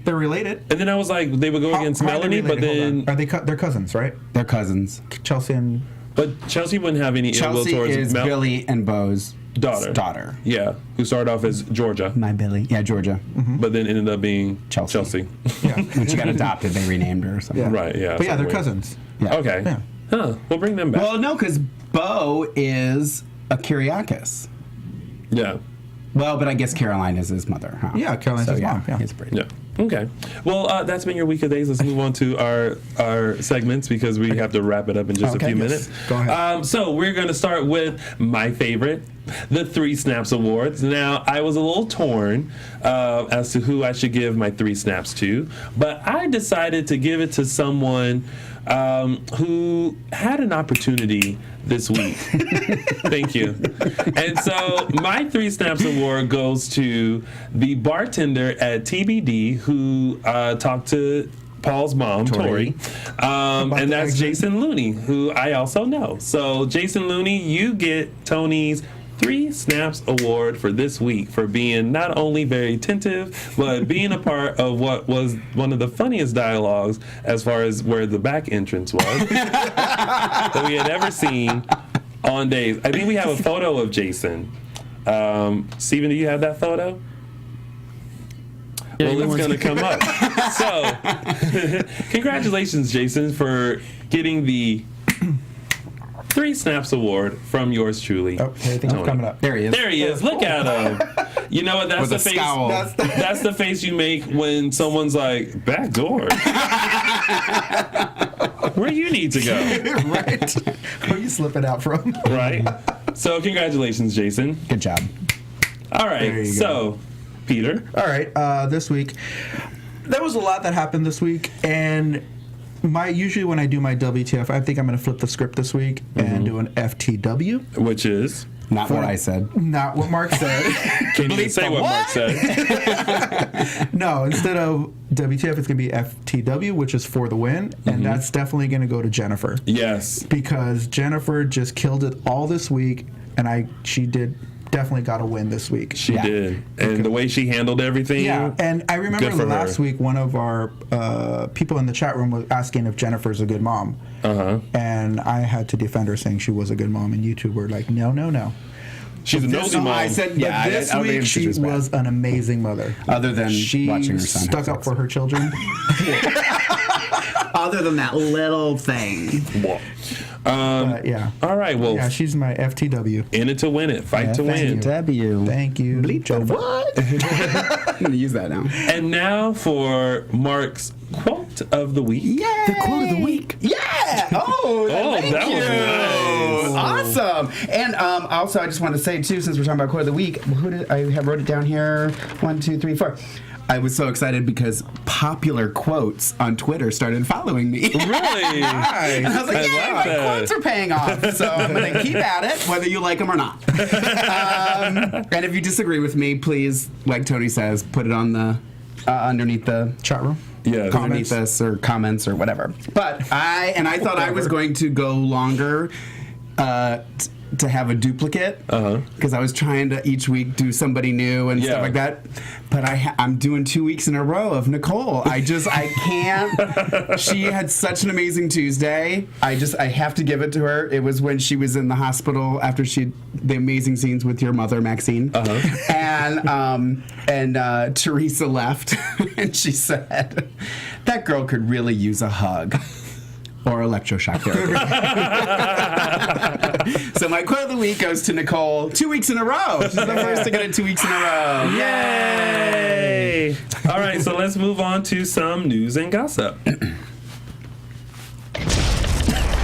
They're related. And then I was like, they would go against How are they Melanie, but related? Hold then on. Are they they're cousins, right? They're cousins. Chelsea and but Chelsea wouldn't have any ill will Chelsea towards is Billy and Bo's daughter. Yeah, who started off as Georgia, My Billy. Yeah, Georgia. but then ended up being Chelsea. Yeah. When she got adopted, they renamed her or something. Yeah. Right, yeah. But yeah, they're something cousins. Yeah. Okay. Yeah. Huh. We'll bring them back. Well, no, because Bo is a Kyriakis. yeah. Well, but I guess Caroline is his mother, huh? Yeah, Caroline's his mom, yeah. He's pretty. Yeah. Okay. Well, that's been your week of days. Let's move on to our segments because we have to wrap it up in just a few minutes. Go ahead. So we're going to start with my favorite, the 3 Snaps Awards. Now, I was a little torn as to who I should give my 3 snaps to, but I decided to give it to someone who had an opportunity this week. Thank you. And so my 3 Snaps Award goes to the bartender at TBD who talked to Paul's mom, Tori. And that's Jason Looney, who I also know. So Jason Looney, you get Tony's 3 Snaps Award for this week for being not only very attentive, but being a part of what was one of the funniest dialogues as far as where the back entrance was that we had ever seen on Days. I think we have a photo of Jason. Steven, do you have that photo? Well, it's going to come up. So, congratulations, Jason, for getting the 3 Snaps Award from yours truly. Oh, everything's coming up. There he is. There he is. Look at him. You know what? That's With the a face. scowl. That's the face you make when someone's like, back door. Where you need to go, Right. Where are you slipping out from? right? So, congratulations, Jason. Good job. All There right. you So, Peter. All right, this week, there was a lot that happened this week, and usually when I do my WTF, I think I'm going to flip the script this week and do an FTW. Which is? Not what I said. Not what Mark said. Can't even say what Mark said. No, instead of WTF, it's going to be FTW, which is for the win, and that's definitely going to go to Jennifer. Yes. Because Jennifer just killed it all this week, and she definitely got a win this week. She did. And the way she handled everything. Yeah, and I remember good for last her. week one of our people in the chat room was asking if Jennifer's a good mom. And I had to defend her saying she was a good mom, and you two were like, no. She's a nosy mom. I said, But yeah, this I don't think week she was bad. was an amazing mother. Other than She watching her son have stuck up sex. for her children. Other than that little thing. Yeah. All right. Well, Yeah, she's my FTW. in it to win it. Fight to win. W. Thank you. Jennifer. What? I'm going to use that now. And now for Mark's quote of the week. Yeah. The quote of the week. Yeah. Oh, thank that you. was nice. Awesome. And also, I just want to say, too, since we're talking about quote of the week, I have wrote it down here. 1, 2, 3, 4. I was so excited because popular quotes on Twitter started following me. Really? And I was like, I yeah, like my that. quotes are paying off. So I'm going to keep at it, whether you like them or not. And if you disagree with me, please, like Tony says, put it on the underneath the Chat room. Yes. underneath us or comments or whatever. But I thought I was going to go longer to have a duplicate because I was trying to each week do somebody new and stuff like that. But I'm doing 2 weeks in a row of Nicole. I can't. She had such an amazing Tuesday. I have to give it to her. It was when she was in the hospital after the amazing scenes with your mother, Maxine. And Teresa left and she said, that girl could really use a hug. Or electroshock therapy. So my quote of the week goes to Nicole 2 weeks in a row. She's the first to get it 2 weeks in a row. Yay! All right, so let's move on to some news and gossip.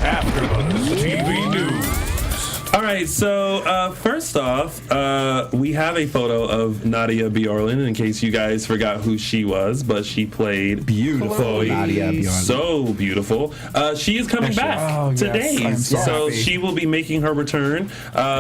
AfterBuzz TV News. All right, so first off, we have a photo of Nadia Bjorlin, in case you guys forgot who she was, but she played Beautiful Chloe. Nadia Bjorlin. So beautiful. She is coming back today, I'm so so happy. she will be making her return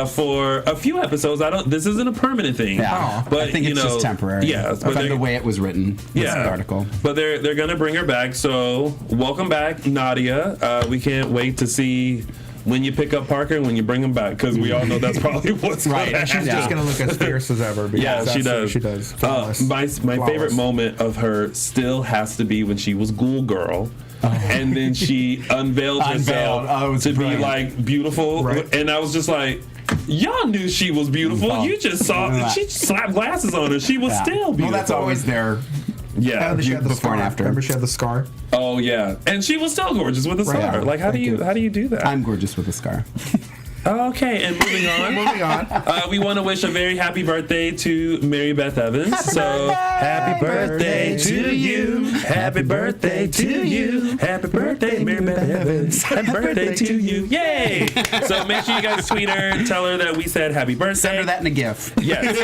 for a few episodes. This isn't a permanent thing. Yeah, but I think it's just temporary. Yeah, But the way it was written. yeah, The article. But they're gonna bring her back. So welcome back, Nadia. We can't wait to see when you pick up Parker and when you bring him back, because we all know that's probably what's Right. gonna She's happen. just going to look as fierce as ever. Because Yeah, she that's what does. She does. Flawless. My Flawless. favorite moment of her still has to be when she was Ghoul Girl. And then she unveiled herself Oh, it was to brilliant. be like beautiful. Right. And I was just like, Y'all knew she was beautiful. Oh. You just saw she slapped glasses on her. She was still beautiful. Well, that's always there. Yeah. And she had the Before scar. and after. Remember she had the scar? Oh yeah, and she was still gorgeous with a Right. scar. Like how do you do that? I'm gorgeous with a scar. Okay, and moving on. Moving on. We want to wish a very happy birthday to Mary Beth Evans. Happy birthday to you. Happy birthday to you. Happy birthday, Mary Beth Evans. Happy birthday to you. Yay! So make sure you guys tweet her, tell her that we said happy birthday. Send her that in a GIF. Yes.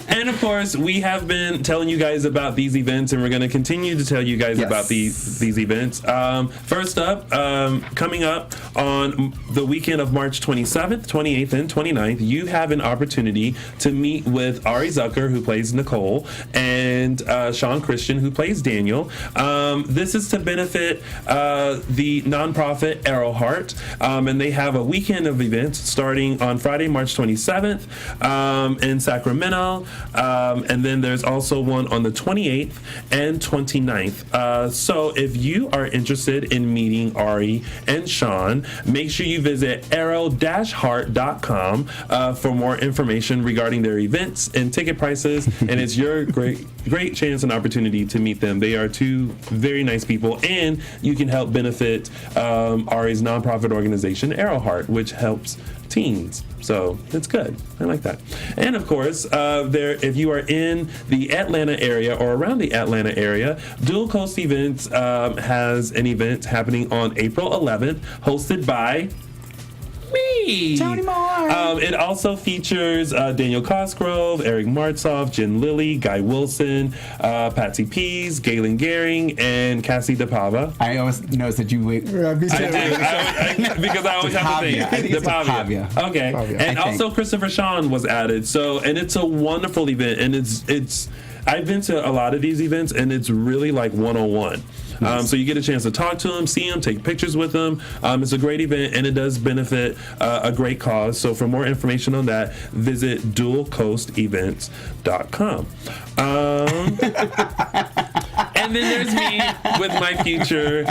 And of course, we have been telling you guys about these events, and we're going to continue to tell you guys about these events. First up, coming up on the weekend of March 27th, 28th, and 29th, you have an opportunity to meet with Ari Zucker, who plays Nicole, and Sean Christian, who plays Daniel. This is to benefit the nonprofit Arrowheart, and they have a weekend of events starting on Friday, March 27th in Sacramento, and then there's also one on the 28th and 29th. So if you are interested in meeting Ari and Sean, make sure you visit arrow-heart.com for more information regarding their events and ticket prices, and it's your great chance and opportunity to meet them. They are two very nice people, and you can help benefit Ari's nonprofit organization, Arrowheart, which helps teens. So it's good. I like that. And of course, if you are in the Atlanta area or around the Atlanta area, Dual Coast Events has an event happening on April 11th, hosted by me. Tony Moore. It also features Daniel Cosgrove, Eric Martzoff, Jen Lilly, Guy Wilson, Patsy Pease, Galen Gehring, and Cassie DePava. I always notice that you wait. I do, because I always have to I think think. it's DePavia. DePavia. Okay. Pavia. And I think. also Christopher Sean was added. So, and it's a wonderful event, and it's I've been to a lot of these events, and it's really like 101. So you get a chance to talk to them, see them, take pictures with them. It's a great event, and it does benefit a great cause. So for more information on that, visit dualcoastevents.com. And then there's me with my future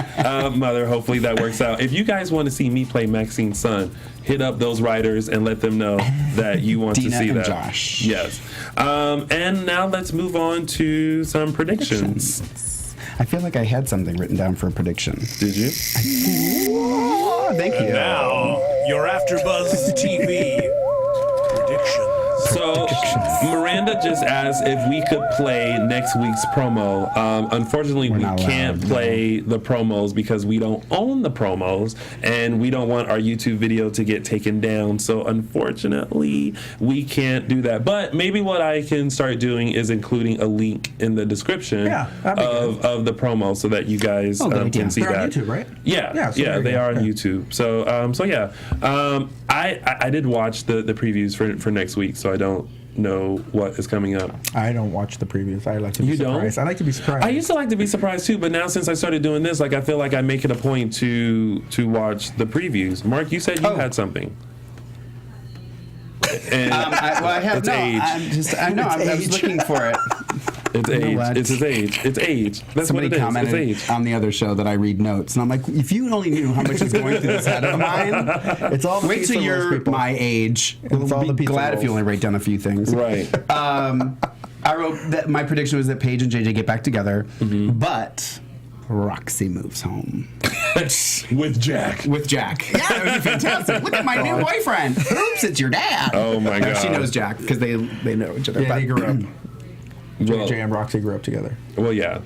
mother. Hopefully that works out. If you guys want to see me play Maxine's son, hit up those writers and let them know that you want Dina to see and that. Josh. Yes. And now let's move on to some predictions. I feel like I had something written down for a prediction. Did you? Oh, thank you. Now, your AfterBuzz TV predictions. So, Miranda just asked if we could play next week's promo. Unfortunately, we not can't allowed, play the promos because we don't own the promos, and we don't want our YouTube video to get taken down. So, unfortunately, we can't do that. But maybe what I can start doing is including a link in the description of the promo so that you guys can see They're that. on YouTube, right? Yeah, so there you they go. are on Yeah. YouTube. So, I did watch the previews for next week, so I don't know what is coming up. I don't watch the previews. I like to be You don't? surprised. I like to be surprised. I used to like to be surprised too, but now since I started doing this, like I feel like I make it a point to watch the previews. Mark, you said you had something. And I have it's no. age. I was looking for it. It's You know age. what? It's his age. It's age. That's Somebody what it is. commented It's age. on the other show that I read notes, and I'm like, if you only knew how much is going through this head of mine. It's all the Wait pizza till rolls, you're people. my age. It's all Be the pizza glad if you rolls. only write down a few things. Right. I wrote that my prediction was that Paige and JJ get back together, Mm-hmm. but Roxy moves home With Jack. with Jack. Yeah, that would be fantastic. Look at my new boyfriend. Oops, it's your dad. Oh my No, God. she knows Jack because they know each other. Yeah, but- they grew up. Well, JJ and Roxy grew up together. well, yeah.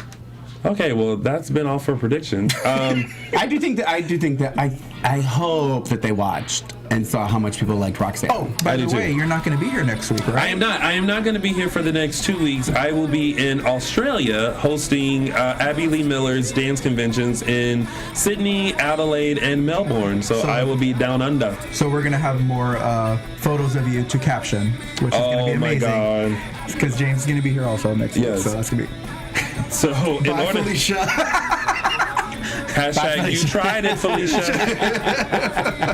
Okay, well, that's been all for predictions. I do think that I hope that they watched and saw how much people liked Roxanne. Oh, by I the do way, too. you're not going to be here next week, I right? am not. I am not going to be here for the next 2 weeks. I will be in Australia hosting Abby Lee Miller's dance conventions in Sydney, Adelaide, and Melbourne. So I will be down under. So we're going to have more photos of you to caption, which is going to be Oh my amazing. God. Because James is going to be here also next Yes. week. So that's going to be... So in Bye, order, Felicia. hashtag you tried it, Felicia.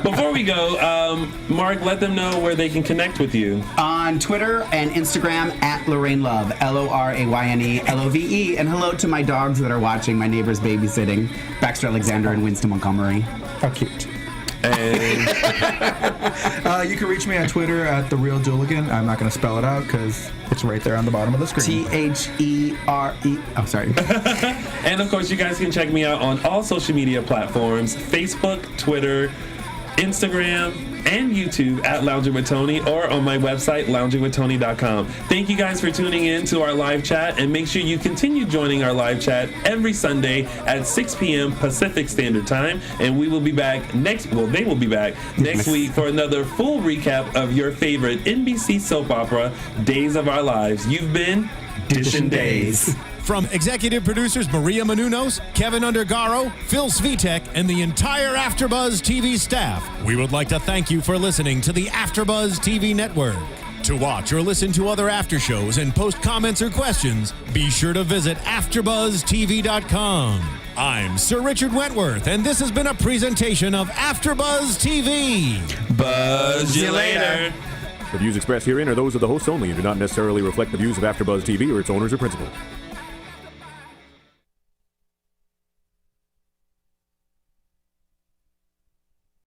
Before we go, Mark, let them know where they can connect with you. On Twitter and Instagram at Lorraine Love, LORAYNE LOVE. And hello to my dogs that are watching, my neighbors babysitting, Baxter Alexander and Winston Montgomery. How cute. And You can reach me on Twitter at The Real Dooligan. I'm not going to spell it out because it's right there on the bottom of the screen. THERE. Oh, sorry. and of course, you guys can check me out on all social media platforms: Facebook, Twitter, Instagram, and YouTube at Lounging with Tony, or on my website, loungingwithtony.com. Thank you guys for tuning in to our live chat, and make sure you continue joining our live chat every Sunday at 6 p.m. Pacific Standard Time, and we will be back they will be back next week for another full recap of your favorite NBC soap opera, Days of Our Lives. You've been DISHIN Days. From executive producers Maria Menounos, Kevin Undergaro, Phil Svitek, and the entire AfterBuzz TV staff, we would like to thank you for listening to the AfterBuzz TV network. To watch or listen to other after shows and post comments or questions, be sure to visit AfterBuzzTV.com. I'm Sir Richard Wentworth, and this has been a presentation of AfterBuzz TV. Buzz you later. The views expressed herein are those of the hosts only and do not necessarily reflect the views of AfterBuzz TV or its owners or principals.